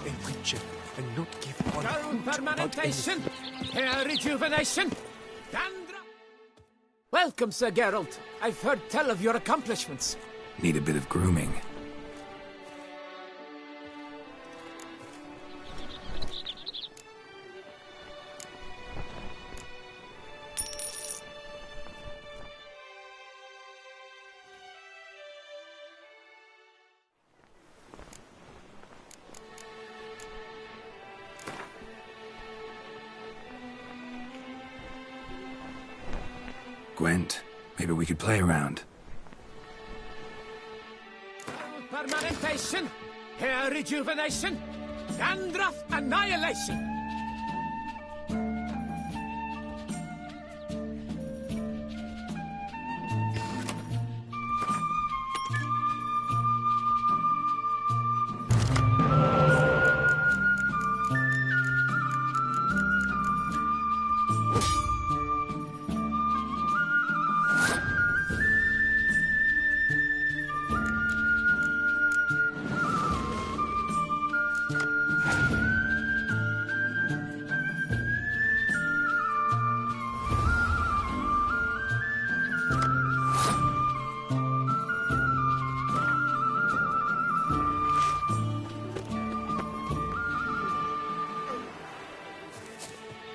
a creature and not give one Down hoot about permanentation, anything. hair rejuvenation, dandruff. Welcome, Sir Geralt. I've heard tell of your accomplishments. Need a bit of grooming. Gwent, maybe we could play around. Permanentation, hair rejuvenation, dandruff annihilation.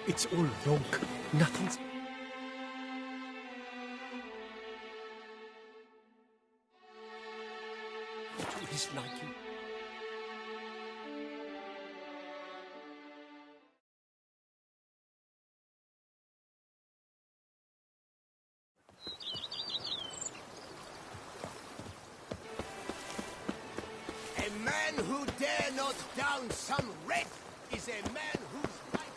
It's all wrong. Nothing's... It is like you. A man who dare not down some red is a man whose life...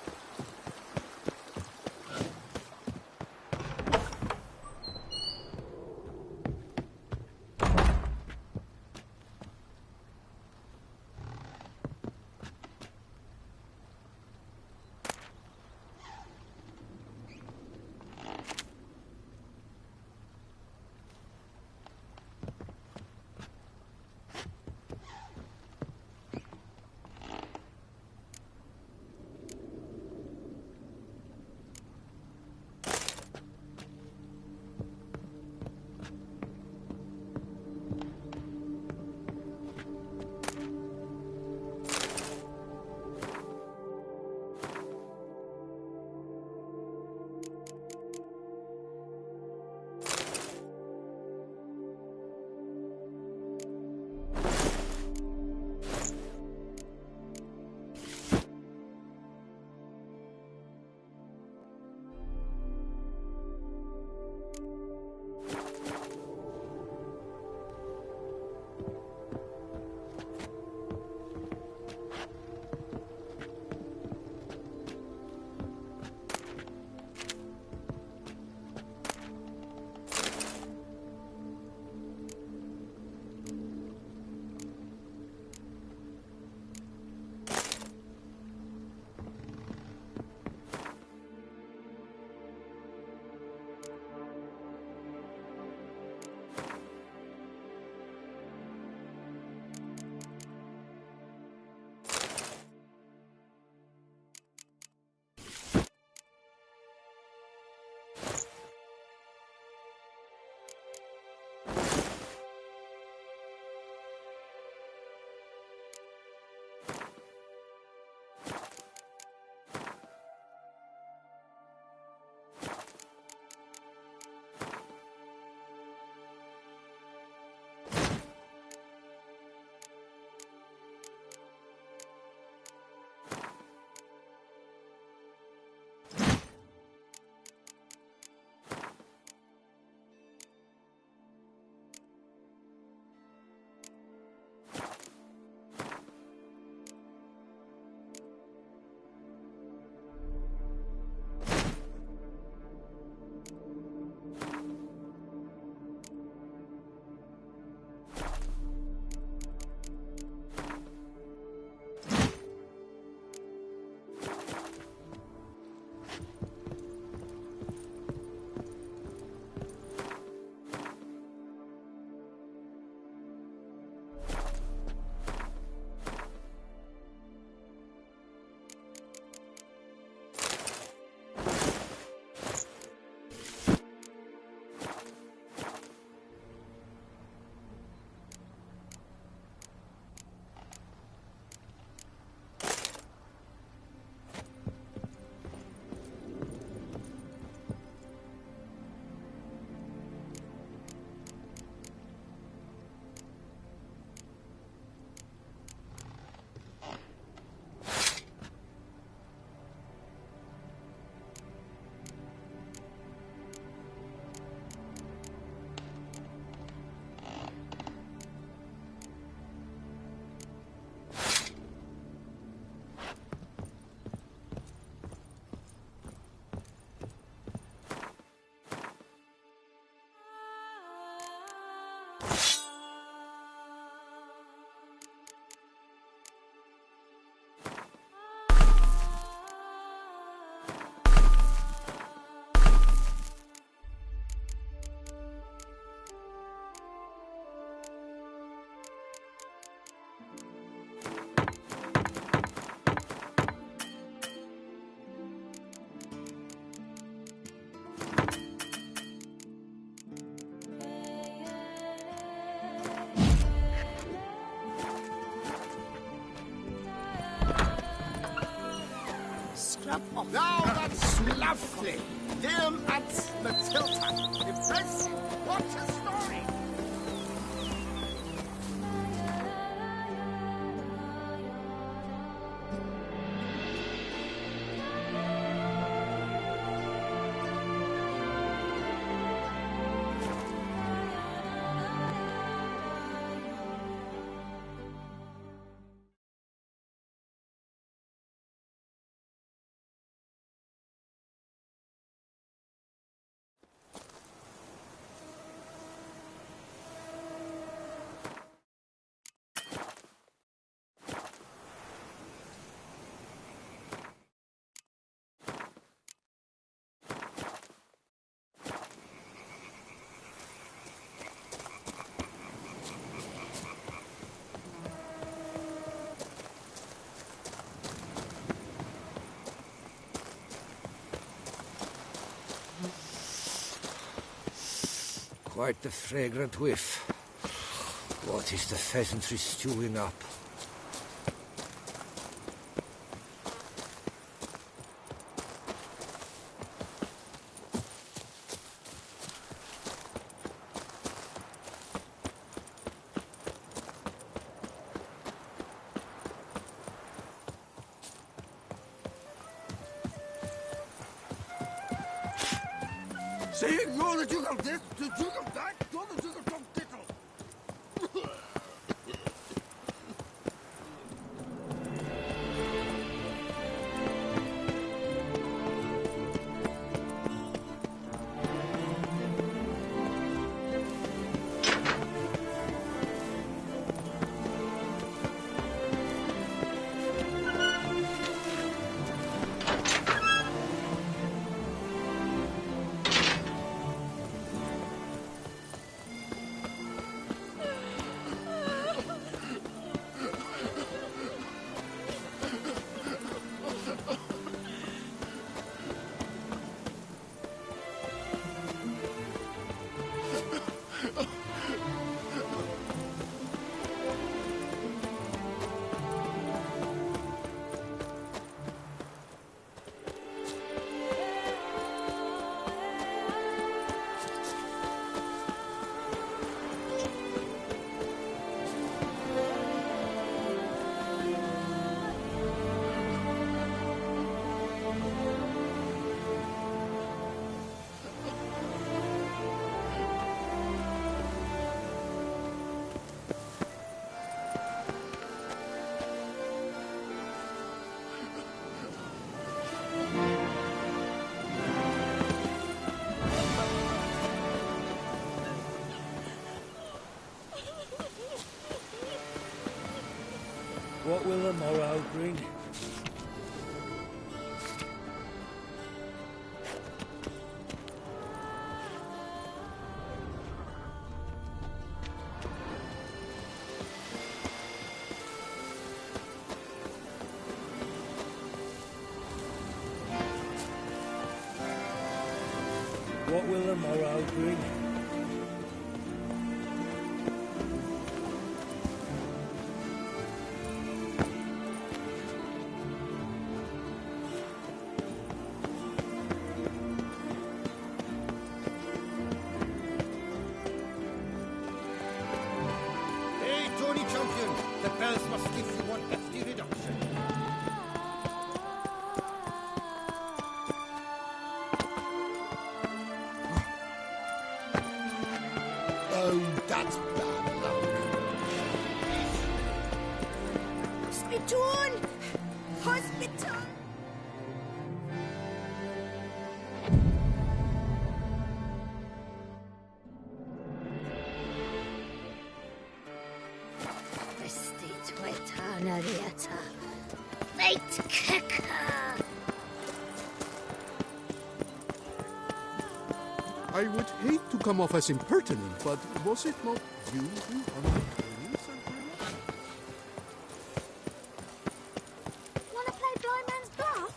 Rub off. Now that's lovely. Dear Mads Matilda, impressive. What a story. Quite the fragrant whiff. What is the pheasantry stewing up? See, you're the Duke of this, the Duke of that, you're the Duke of Tom Tittle. What will the morrow bring? What will the morrow bring? Hey, Tony Champion, the bells must give you one hefty reduction. Oh, that's bad luck. Hospital! Hospital! Restitutanariata. Wait, kicker! I would hate to come off as impertinent, but was it not you who unlocked Tony's umbrella? Wanna play blind man's bluff?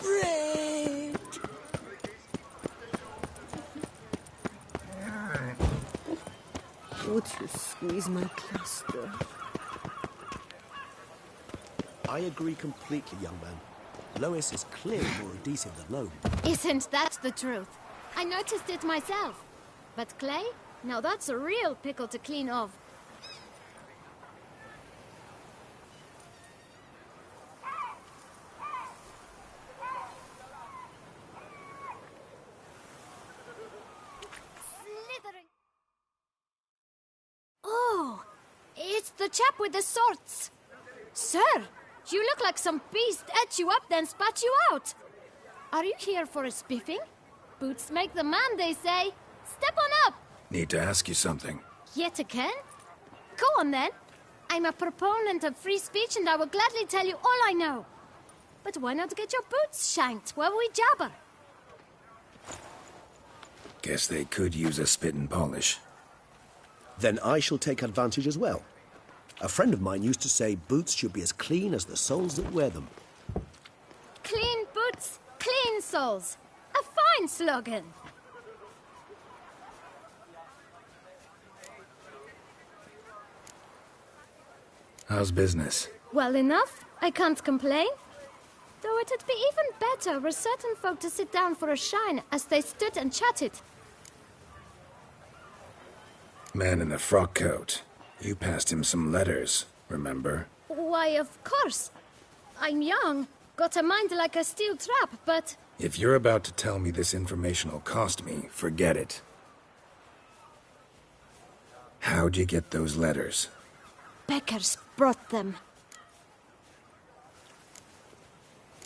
Bread! Would you squeeze my cluster? I agree completely, young man. Lois is clearly more adhesive than loam. Isn't that the truth? I noticed it myself. But clay? Now that's a real pickle to clean off. Slithering. Oh, it's the chap with the swords. Sir, you look like some beast ate you up then spat you out. Are you here for a spiffing? Boots make the man, they say. Step on up. Need to ask you something. Yet again? Go on then. I'm a proponent of free speech and I will gladly tell you all I know. But why not get your boots shanked while we jabber? Guess they could use a spit and polish. Then I shall take advantage as well. A friend of mine used to say boots should be as clean as the soles that wear them. Clean boots, clean soles. A fine slogan. How's business? Well enough. I can't complain. Though it'd be even better were certain folk to sit down for a shine as they stood and chatted. Man in the frock coat. You passed him some letters, remember? Why, of course. I'm young, got a mind like a steel trap, but... If you're about to tell me this information'll cost me, forget it. How'd you get those letters? Beggars brought them.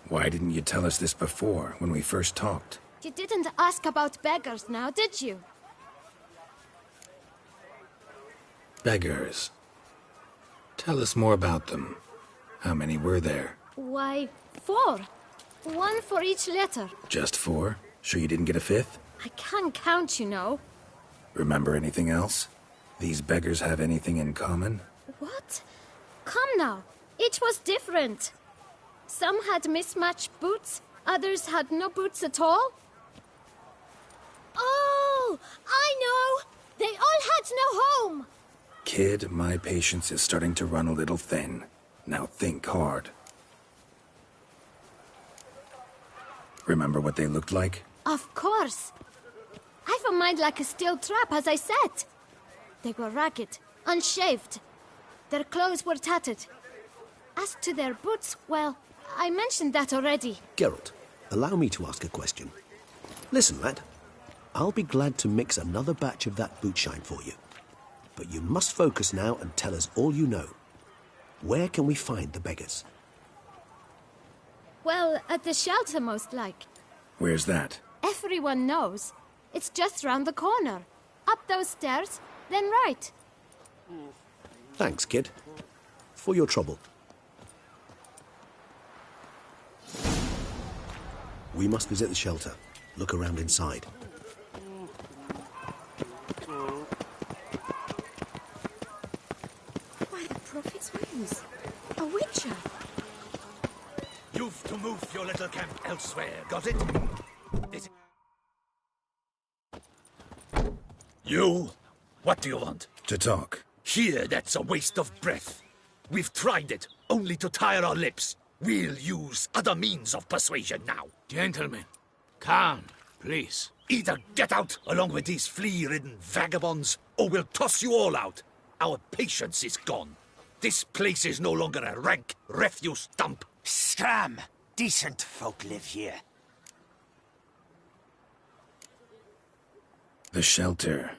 Why didn't you tell us this before, when we first talked? You didn't ask about beggars now, did you? Beggars. Tell us more about them. How many were there? Why, 4. 1 for each letter. Just 4? Sure you didn't get a 5th? I can't count, you know. Remember anything else? These beggars have anything in common? What? Come now. Each was different. Some had mismatched boots, others had no boots at all. Oh, I know! They all had no home! Kid, my patience is starting to run a little thin. Now think hard. Remember what they looked like? Of course. I've a mind like a steel trap, as I said. They were ragged, unshaved. Their clothes were tattered. As to their boots, well, I mentioned that already. Geralt, allow me to ask a question. Listen, lad. I'll be glad to mix another batch of that boot shine for you. But you must focus now and tell us all you know. Where can we find the beggars? Well, at the shelter, most like. Where's that? Everyone knows. It's just round the corner. Up those stairs, then right. Thanks, kid. For your trouble. We must visit the shelter. Look around inside. By the prophet's wings. A witcher. You've to move your little camp elsewhere, got it? You? What do you want? To talk. Here, that's a waste of breath. We've tried it, only to tire our lips. We'll use other means of persuasion now. Gentlemen, calm, please. Either get out along with these flea-ridden vagabonds, or we'll toss you all out. Our patience is gone. This place is no longer a rank refuse dump. Scram! Decent folk live here. The shelter,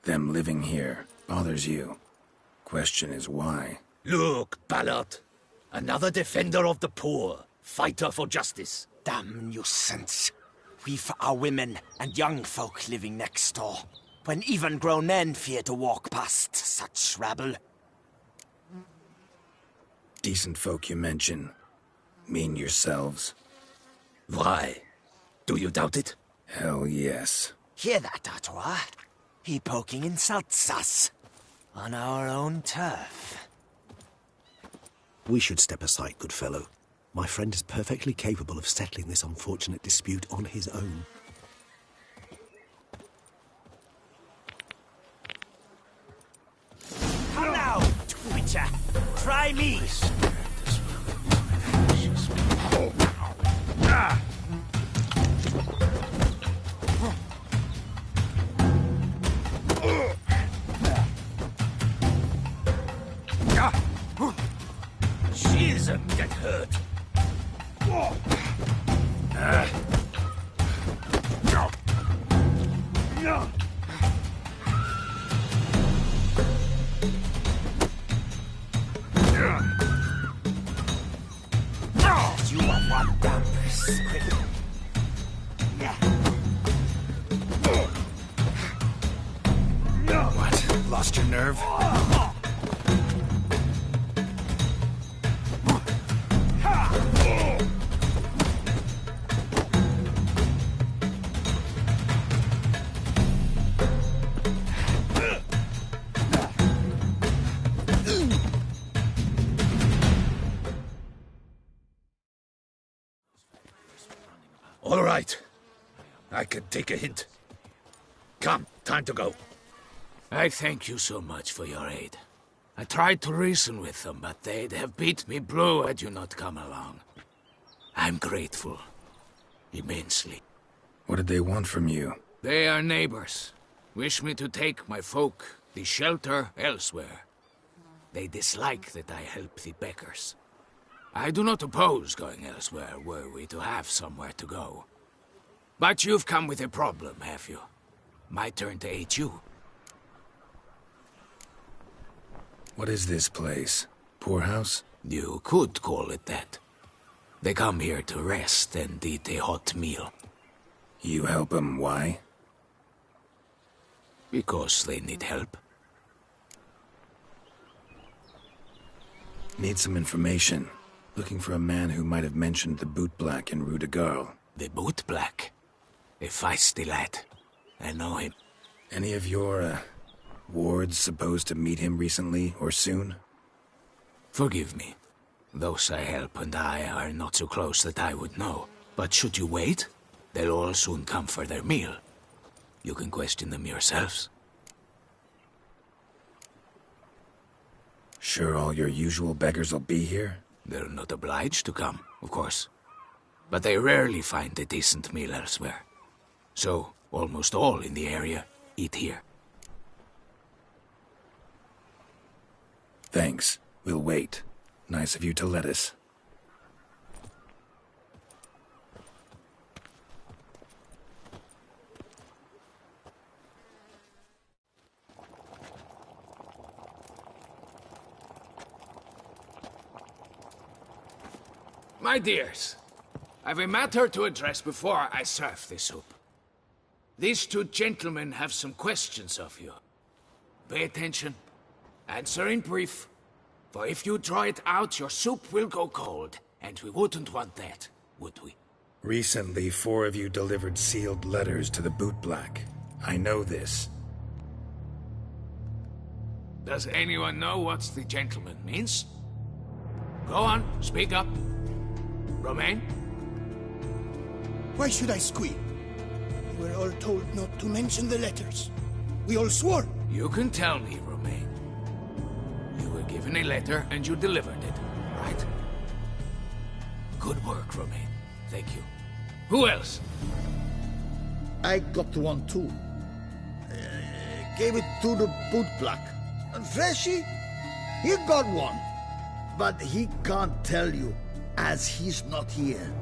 them living here, bothers you. Question is why? Look, Ballard. Another defender of the poor. Fighter for justice. Damn nuisance. We've our women and young folk living next door, when even grown men fear to walk past such rabble. Decent folk you mention. Mean yourselves? Why? Do you doubt it? Hell yes. Hear that, Artois? He poking insults us. On our own turf. We should step aside, good fellow. My friend is perfectly capable of settling this unfortunate dispute on his own. gotcha. Try me. She doesn't get hurt. You are one damn script. What? Lost your nerve? All right. I can take a hint. Come, time to go. I thank you so much for your aid. I tried to reason with them, but they'd have beat me blue had you not come along. I'm grateful. Immensely. What did they want from you? They are neighbors. Wish me to take my folk, the shelter, elsewhere. They dislike that I help the beggars. I do not oppose going elsewhere, were we to have somewhere to go. But you've come with a problem, have you? My turn to aid you. What is this place? Poorhouse? You could call it that. They come here to rest and eat a hot meal. You help them, why? Because they need help. Need some information. Looking for a man who might have mentioned the Boot Black in Rue de Garl. The Boot Black? A feisty lad. I know him. Any of your, wards supposed to meet him recently or soon? Forgive me. Those I help and I are not so close that I would know. But should you wait, they'll all soon come for their meal. You can question them yourselves. Sure all your usual beggars will be here? They're not obliged to come, of course. But they rarely find a decent meal elsewhere. So, almost all in the area eat here. Thanks. We'll wait. Nice of you to let us. My dears, I've a matter to address before I serve the soup. These two gentlemen have some questions of you. Pay attention. Answer in brief. For if you draw it out, your soup will go cold. And we wouldn't want that, would we? Recently, 4 of you delivered sealed letters to the Boot Black. I know this. Does anyone know what the gentleman means? Go on, speak up. Romain? Why should I squeal? We were all told not to mention the letters. We all swore. You can tell me, Romain. You were given a letter and you delivered it, right? Good work, Romain. Thank you. Who else? I got one too. Gave it to the Boot Black. And Freshy, he got one. But he can't tell you, as he's not here.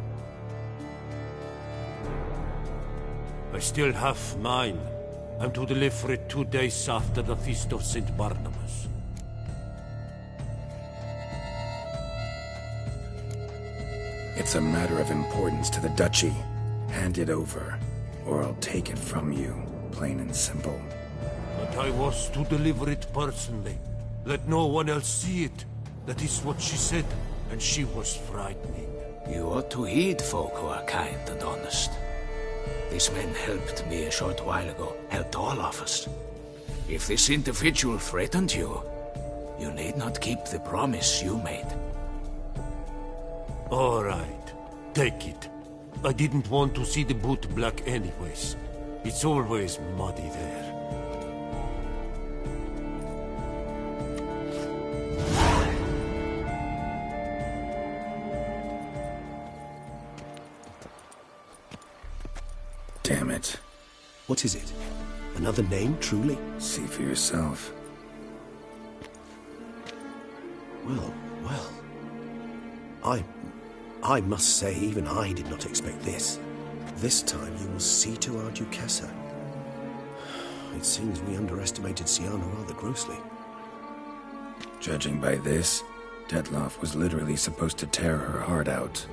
I still have mine. I'm to deliver it 2 days after the Feast of St. Barnabas. It's a matter of importance to the Duchy. Hand it over, or I'll take it from you, plain and simple. But I was to deliver it personally. Let no one else see it. That is what she said, and she was frightening. You ought to heed folk who are kind and honest. These men helped me a short while ago, helped all of us. If this individual threatened you, you need not keep the promise you made. All right, take it. I didn't want to see the Boot Black anyways. It's always muddy there. Damn it. What is it? Another name, truly? See for yourself. Well. I must say, even I did not expect this. This time you will see to our Duchessa. It seems we underestimated Siana rather grossly. Judging by this, Detloff was literally supposed to tear her heart out.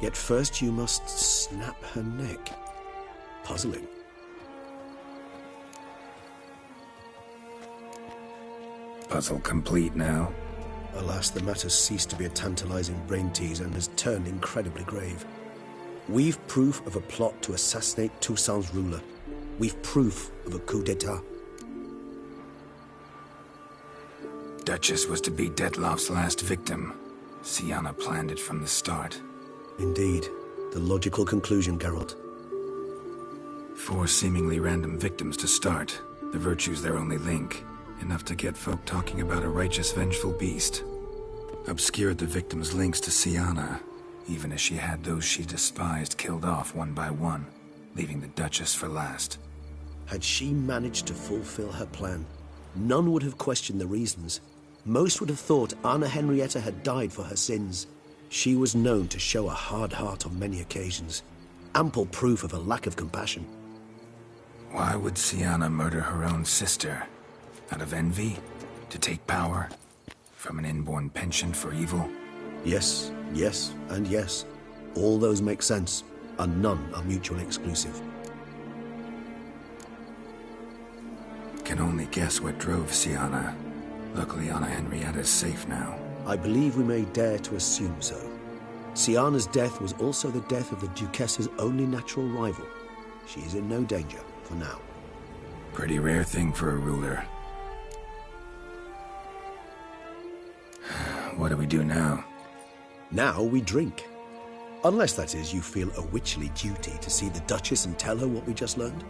Yet first you must snap her neck. Puzzling. Puzzle complete now. Alas, the matter's ceased to be a tantalizing brain tease and has turned incredibly grave. We've proof of a plot to assassinate Toussaint's ruler. We've proof of a coup d'etat. Duchess was to be Detloff's last victim. Siana planned it from the start. Indeed. The logical conclusion, Geralt. 4 seemingly random victims to start. The virtue's their only link. Enough to get folk talking about a righteous, vengeful beast. Obscured the victims' links to Siana, even as she had those she despised killed off one by one, leaving the Duchess for last. Had she managed to fulfill her plan, none would have questioned the reasons. Most would have thought Anna Henrietta had died for her sins. She was known to show a hard heart on many occasions. Ample proof of a lack of compassion. Why would Siana murder her own sister? Out of envy? To take power? From an inborn penchant for evil? Yes, and yes. All those make sense, and none are mutually exclusive. Can only guess what drove Siana. Luckily, Anna Henrietta's safe now. I believe we may dare to assume so. Siana's death was also the death of the Duchess's only natural rival. She is in no danger, for now. Pretty rare thing for a ruler. What do we do now? Now we drink. Unless, that is, you feel a witchly duty to see the Duchess and tell her what we just learned.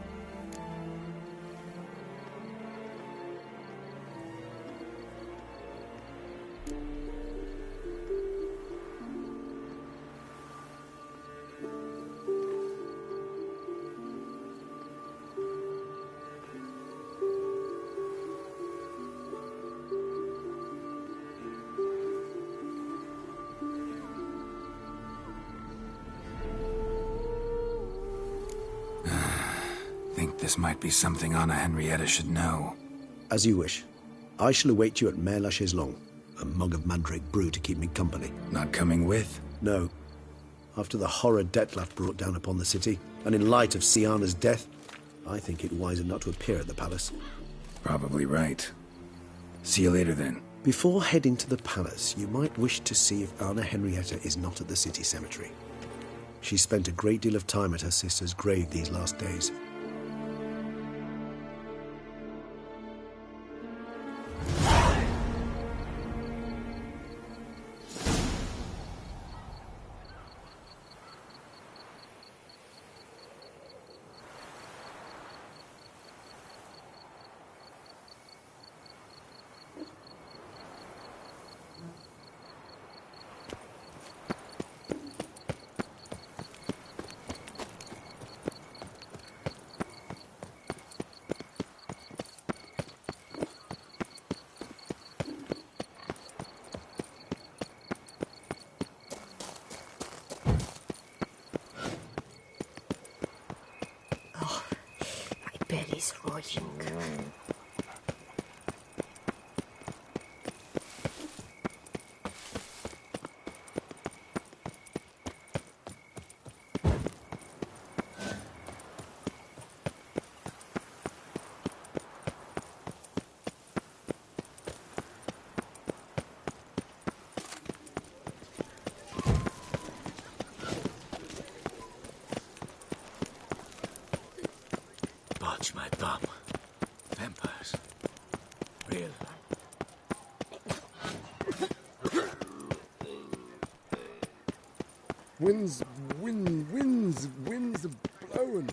This might be something Anna Henrietta should know. As you wish. I shall await you at Mare la Chaiselongue. A mug of mandrake brew to keep me company. Not coming with? No. After the horror Detlaff brought down upon the city, and in light of Siana's death, I think it wiser not to appear at the palace. Probably right. See you later, then. Before heading to the palace, you might wish to see if Anna Henrietta is not at the city cemetery. She spent a great deal of time at her sister's grave these last days. Belly's rolling. Budge my bum. Vampires. Real. Winds are blowing.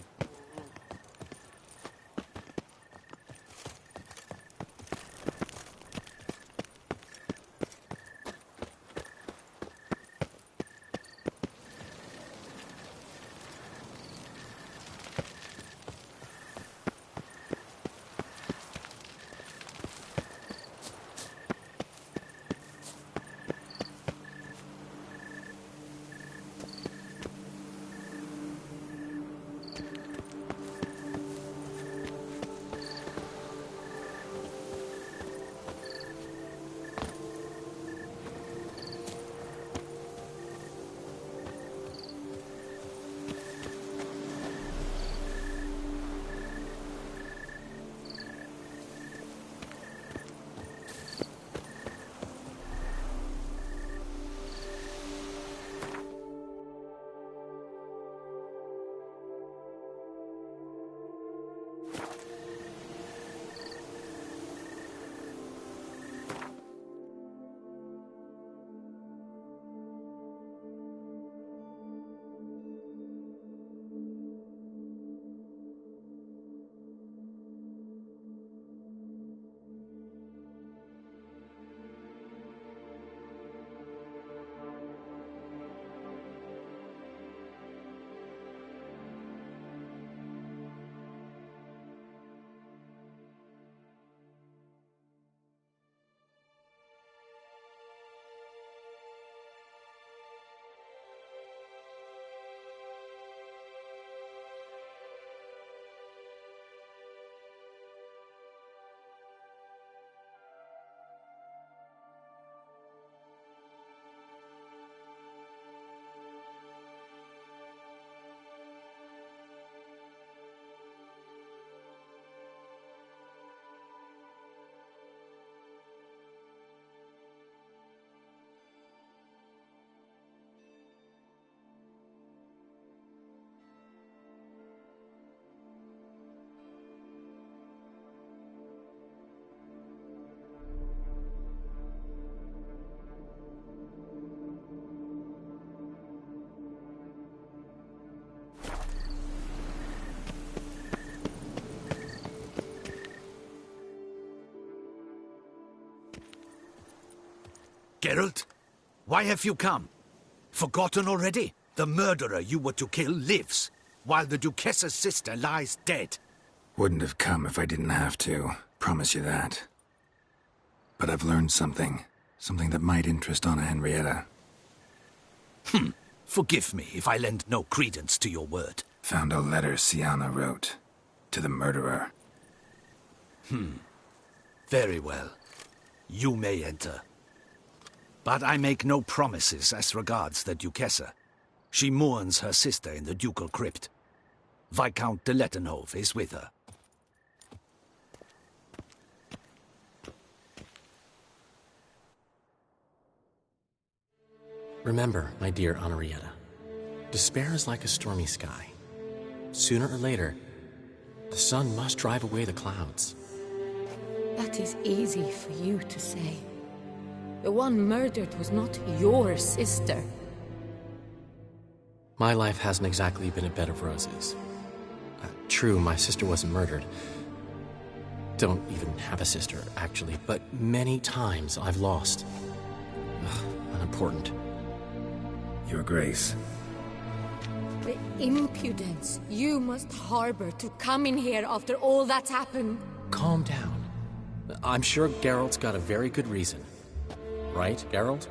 Geralt, why have you come? Forgotten already? The murderer you were to kill lives, while the Duchessa's sister lies dead. Wouldn't have come if I didn't have to. Promise you that. But I've learned something. Something that might interest Anna Henrietta. Forgive me if I lend no credence to your word. Found a letter Siana wrote. To the murderer. Very well. You may enter. But I make no promises as regards the Duchessa. She mourns her sister in the ducal crypt. Viscount de Lettenhove is with her. Remember, my dear Henrietta, despair is like a stormy sky. Sooner or later, the sun must drive away the clouds. That is easy for you to say. The one murdered was not your sister. My life hasn't exactly been a bed of roses. True, my sister wasn't murdered. Don't even have a sister, actually, but many times I've lost. Unimportant. Your Grace. The impudence you must harbor to come in here after all that's happened. Calm down. I'm sure Geralt's got a very good reason. Right, Geralt?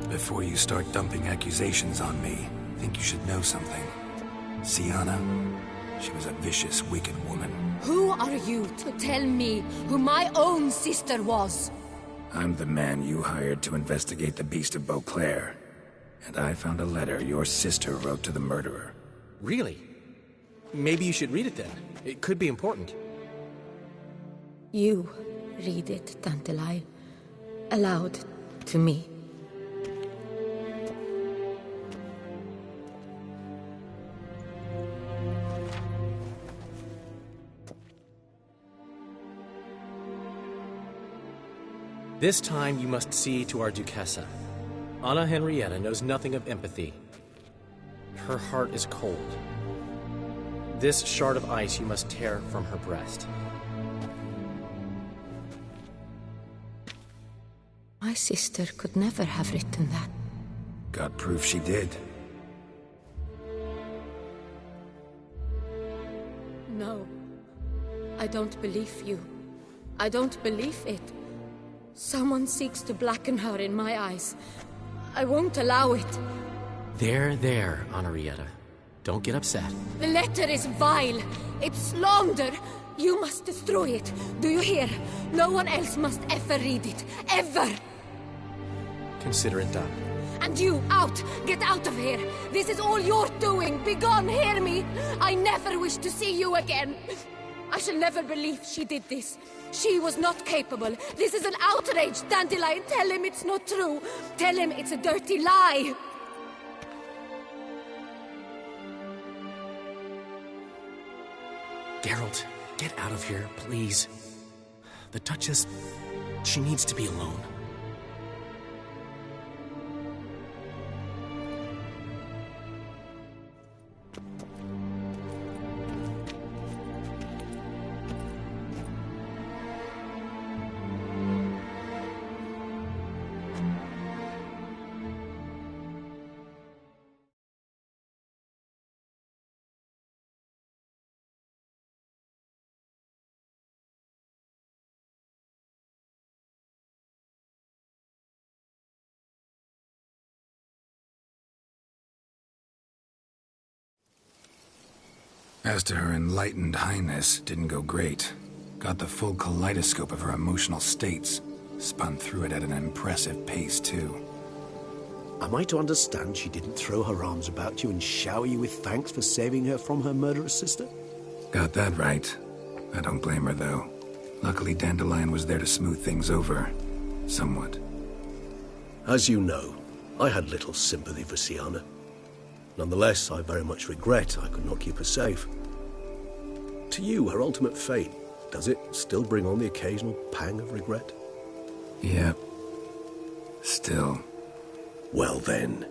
Before you start dumping accusations on me, I think you should know something. Siana, she was a vicious, wicked woman. Who are you to tell me who my own sister was? I'm the man you hired to investigate the Beast of Beauclair. And I found a letter your sister wrote to the murderer. Really? Maybe you should read it then. It could be important. You read it, Tantalai, aloud to me. This time you must see to our Duchessa. Anna Henrietta knows nothing of empathy. Her heart is cold. This shard of ice you must tear from her breast. My sister could never have written that. Got proof she did. No. I don't believe you. I don't believe it. Someone seeks to blacken her in my eyes. I won't allow it. There, Henrietta. Don't get upset. The letter is vile. It's slander. You must destroy it. Do you hear? No one else must ever read it. Ever! Consider it done. And you, out! Get out of here! This is all you're doing! Be gone, hear me! I never wish to see you again! I shall never believe she did this. She was not capable. This is an outrage, Dandelion. Tell him it's not true. Tell him it's a dirty lie. Geralt, get out of here, please. The Duchess, she needs to be alone. As to her enlightened highness, didn't go great. Got the full kaleidoscope of her emotional states. Spun through it at an impressive pace, too. Am I to understand she didn't throw her arms about you and shower you with thanks for saving her from her murderous sister? Got that right. I don't blame her, though. Luckily, Dandelion was there to smooth things over. Somewhat. As you know, I had little sympathy for Sienna. Nonetheless, I very much regret I could not keep her safe. To you, her ultimate fate, does it still bring on the occasional pang of regret? Yep. Still. Well then,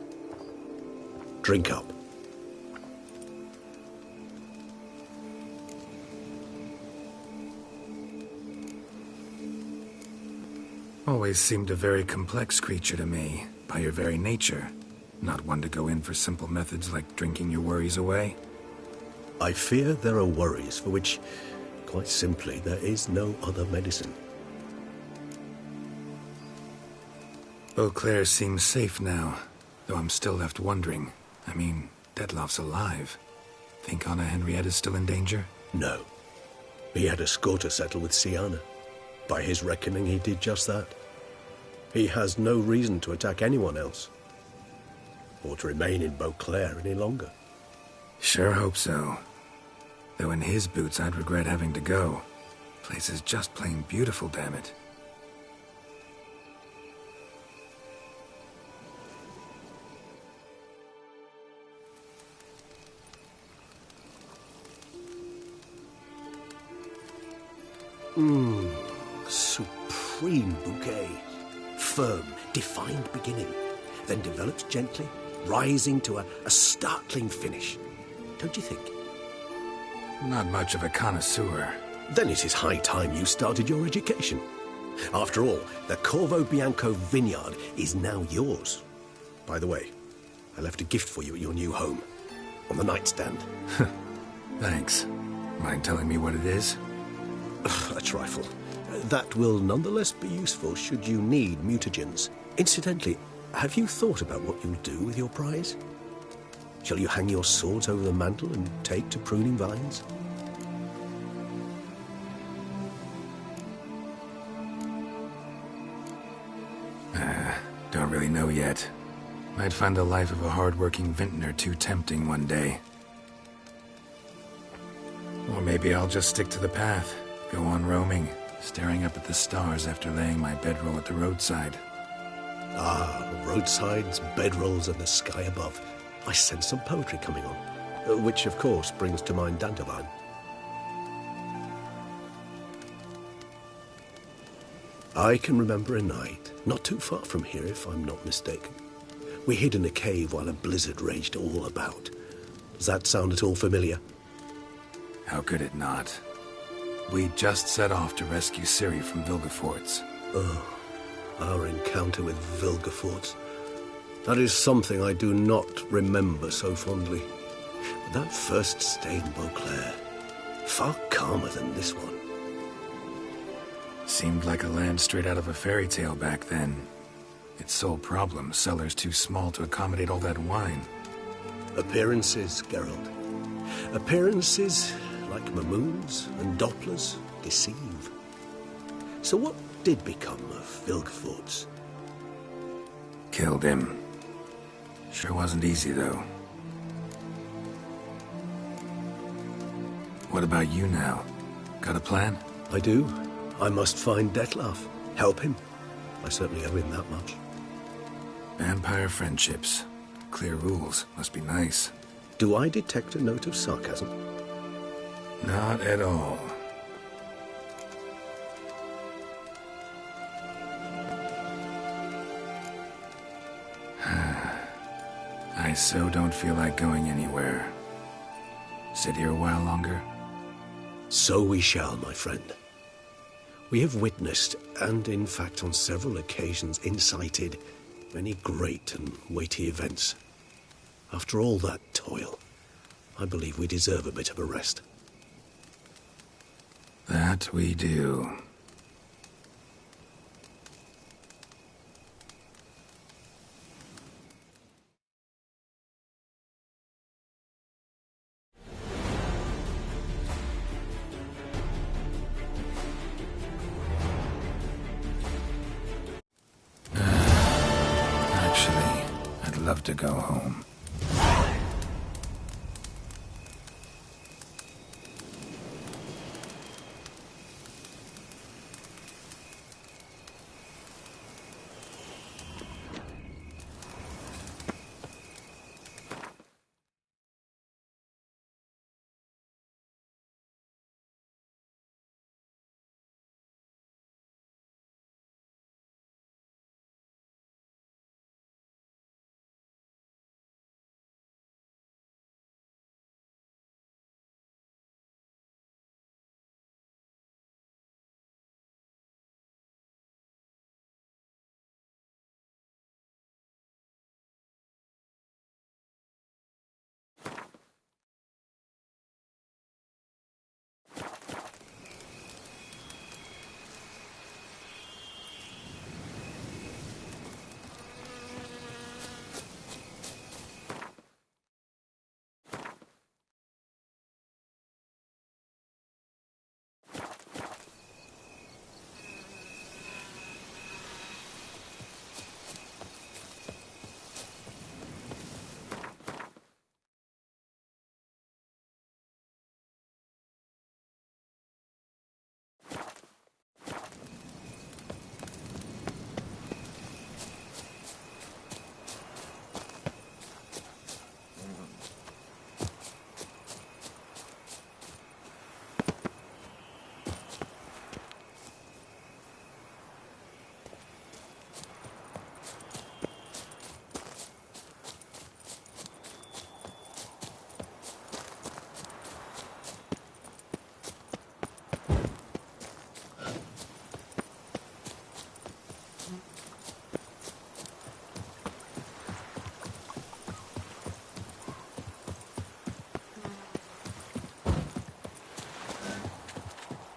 drink up. Always seemed a very complex creature to me, by your very nature. Not one to go in for simple methods like drinking your worries away. I fear there are worries for which, quite simply, there is no other medicine. Beauclair seems safe now, though I'm still left wondering. I mean, Detloff's alive. Think Anna Henrietta's still in danger? No. He had a score to settle with Sienna. By his reckoning, he did just that. He has no reason to attack anyone else, or to remain in Beauclair any longer. Sure hope so. Though in his boots, I'd regret having to go. Place is just plain beautiful, damn it. Supreme bouquet. Firm, defined beginning, then develops gently, rising to a startling finish. Don't you think? Not much of a connoisseur. Then it is high time you started your education. After all, the Corvo Bianco vineyard is now yours. By the way, I left a gift for you at your new home, on the nightstand. Thanks. Mind telling me what it is? A trifle. That will nonetheless be useful should you need mutagens. Incidentally, have you thought about what you'll do with your prize? Shall you hang your swords over the mantle and take to pruning vines? Don't really know yet. Might find the life of a hard-working vintner too tempting one day. Or maybe I'll just stick to the path, go on roaming, staring up at the stars after laying my bedroll at the roadside. Ah, roadsides, bedrolls, and the sky above. I sense some poetry coming on, which, of course, brings to mind Dandelion. I can remember a night, not too far from here, if I'm not mistaken. We hid in a cave while a blizzard raged all about. Does that sound at all familiar? How could it not? We just set off to rescue Ciri from Vilgefortz. Oh, our encounter with Vilgefortz. That is something I do not remember so fondly. But that first stay in Beauclair, far calmer than this one. Seemed like a land straight out of a fairy tale back then. Its sole problem, cellars too small to accommodate all that wine. Appearances, Geralt. Appearances, like Mamoons and Dopplers, deceive. So what did become of Vilgefortz? Killed him. Sure wasn't easy, though. What about you now? Got a plan? I do. I must find Detloff. Help him. I certainly owe him that much. Vampire friendships. Clear rules. Must be nice. Do I detect a note of sarcasm? Not at all. I so don't feel like going anywhere. Sit here a while longer? So we shall, my friend. We have witnessed, and in fact on several occasions incited, many great and weighty events. After all that toil, I believe we deserve a bit of a rest. That we do. love to go home.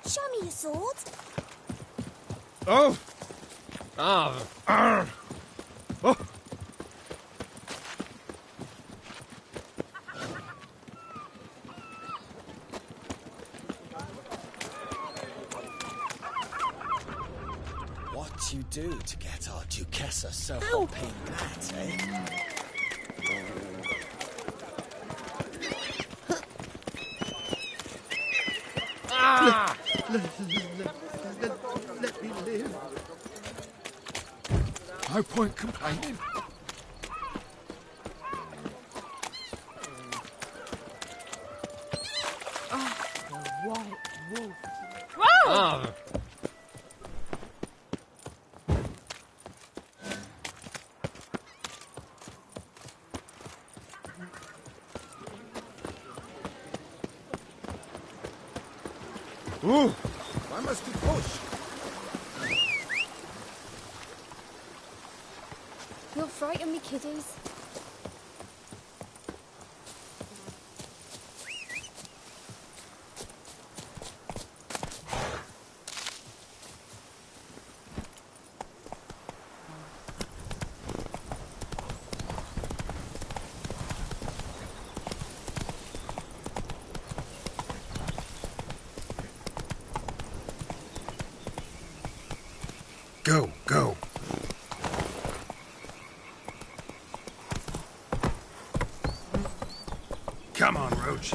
Show me your sword. Oh! Ah! Oh! What you do to get our Duchessa so hopping that, eh? Ah! Let me live. No point complaining. White wolf. Ah! Ooh, why must we push? You'll frighten me, kiddies. Go, go. Come on, Roach.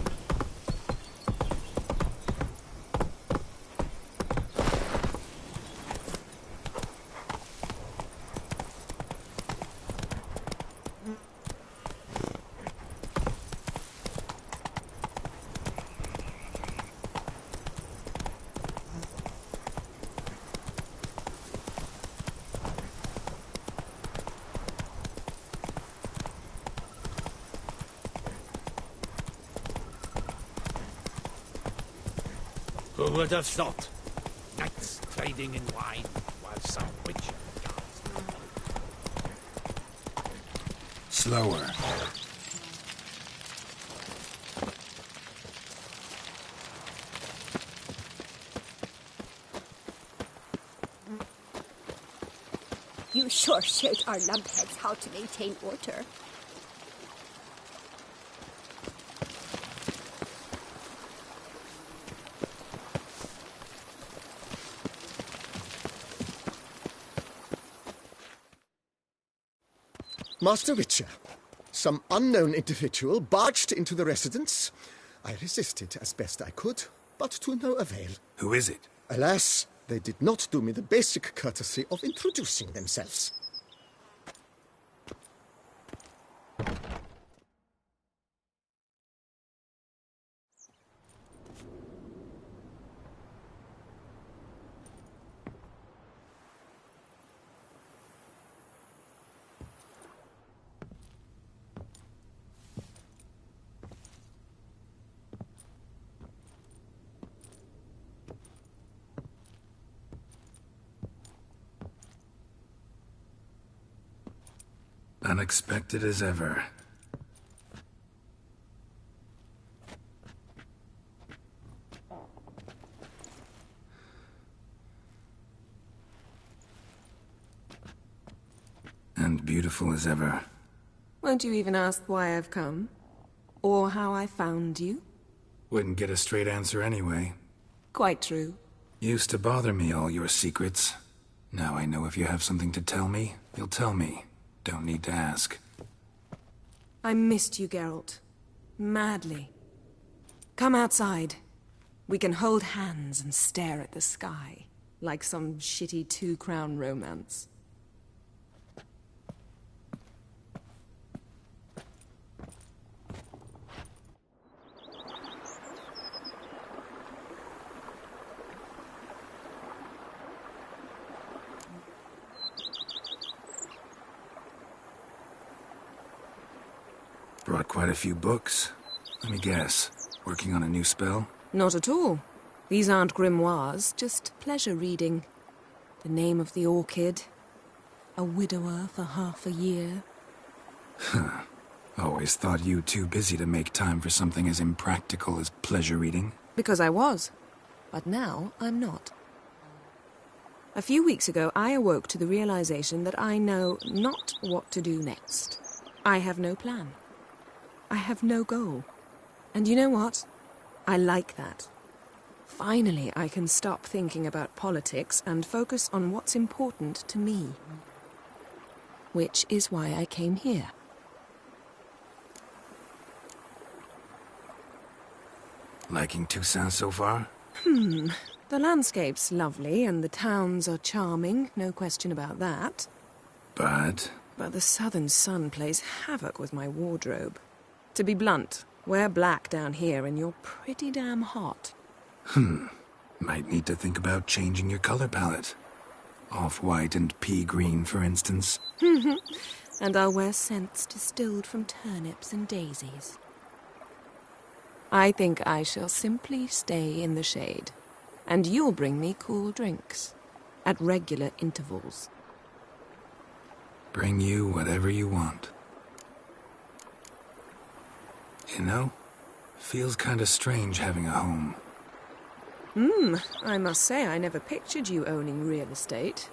Who would have thought? Knights trading in wine while some witch guards. Slower. You sure showed our lumpheads how to maintain order. Master Witcher, some unknown individual barged into the residence. I resisted as best I could, but to no avail. Who is it? Alas, they did not do me the basic courtesy of introducing themselves. Unexpected as ever. And beautiful as ever. Won't you even ask why I've come? Or how I found you? Wouldn't get a straight answer anyway. Quite true. Used to bother me, all your secrets. Now I know if you have something to tell me, you'll tell me. Don't need to ask. I missed you, Geralt. Madly. Come outside. We can hold hands and stare at the sky, like some shitty two-crown romance. Brought quite a few books. Let me guess. Working on a new spell? Not at all. These aren't grimoires, just pleasure reading. The Name of the Orchid. A widower for half a year. Huh. Always thought you too busy to make time for something as impractical as pleasure reading. Because I was. But now I'm not. A few weeks ago, I awoke to the realization that I know not what to do next. I have no plan. I have no goal. And you know what? I like that. Finally, I can stop thinking about politics and focus on what's important to me. Which is why I came here. Liking Toussaint so far? The landscape's lovely and the towns are charming, no question about that. But the southern sun plays havoc with my wardrobe. To be blunt, wear black down here and you're pretty damn hot. Might need to think about changing your color palette. Off-white and pea green, for instance. And I'll wear scents distilled from turnips and daisies. I think I shall simply stay in the shade. And you'll bring me cool drinks. At regular intervals. Bring you whatever you want. You know, feels kinda strange having a home. I must say I never pictured you owning real estate.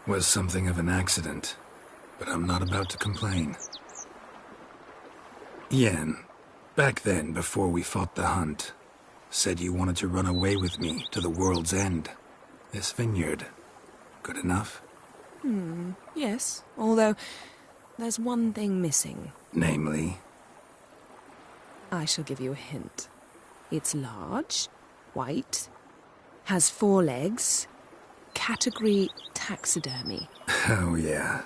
Was something of an accident, but I'm not about to complain. Yen, back then, before we fought the hunt, said you wanted to run away with me to the world's end. This vineyard, good enough? Yes, although there's one thing missing. Namely? I shall give you a hint. It's large, white, has 4 legs, category taxidermy. Oh yeah,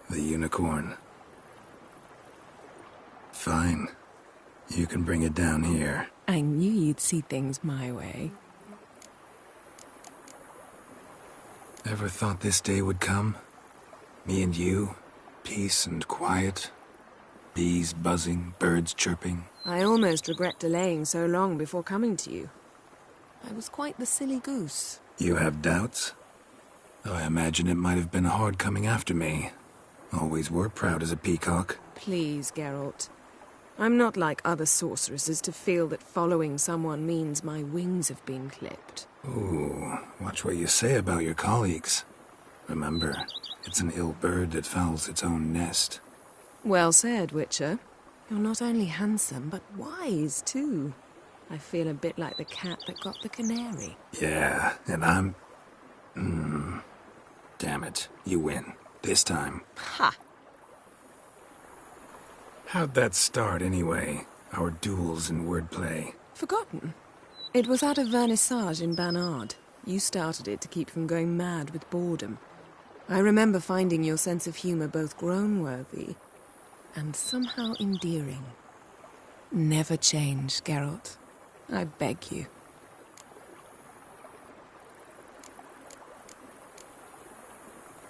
the unicorn. Fine. You can bring it down here. I knew you'd see things my way. Ever thought this day would come? Me and you, peace and quiet. Bees buzzing, birds chirping. I almost regret delaying so long before coming to you. I was quite the silly goose. You have doubts? Though I imagine it might have been hard coming after me. Always were proud as a peacock. Please, Geralt. I'm not like other sorceresses to feel that following someone means my wings have been clipped. Ooh, watch what you say about your colleagues. Remember, it's an ill bird that fouls its own nest. Well said, Witcher. You're not only handsome, but wise, too. I feel a bit like the cat that got the canary. Yeah, and I'm... Damn it, you win. This time. Ha! How'd that start, anyway? Our duels and wordplay. Forgotten? It was at a vernissage in Banard. You started it to keep from going mad with boredom. I remember finding your sense of humor both groan-worthy and somehow endearing. Never change, Geralt. I beg you.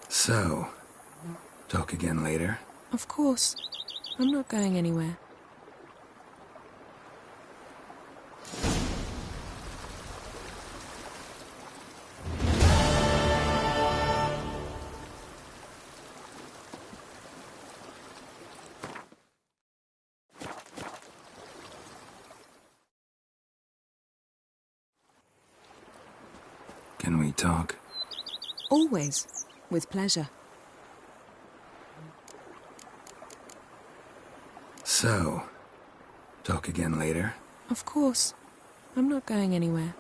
So, talk again later? Of course. I'm not going anywhere. Can we talk? Always. With pleasure. So, talk again later? Of course. I'm not going anywhere.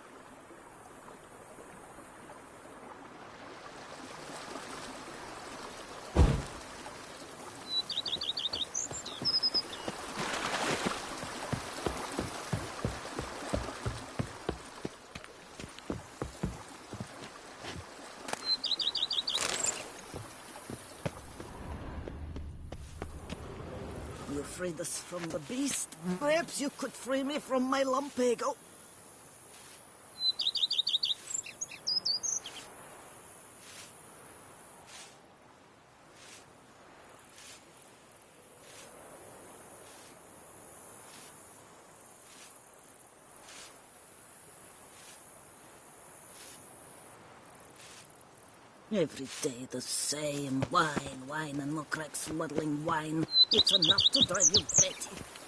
You freed us from the beast. Perhaps you could free me from my lumbago. Every day the same. Wine, wine, and more cracks muddling wine. It's enough to drive you batty.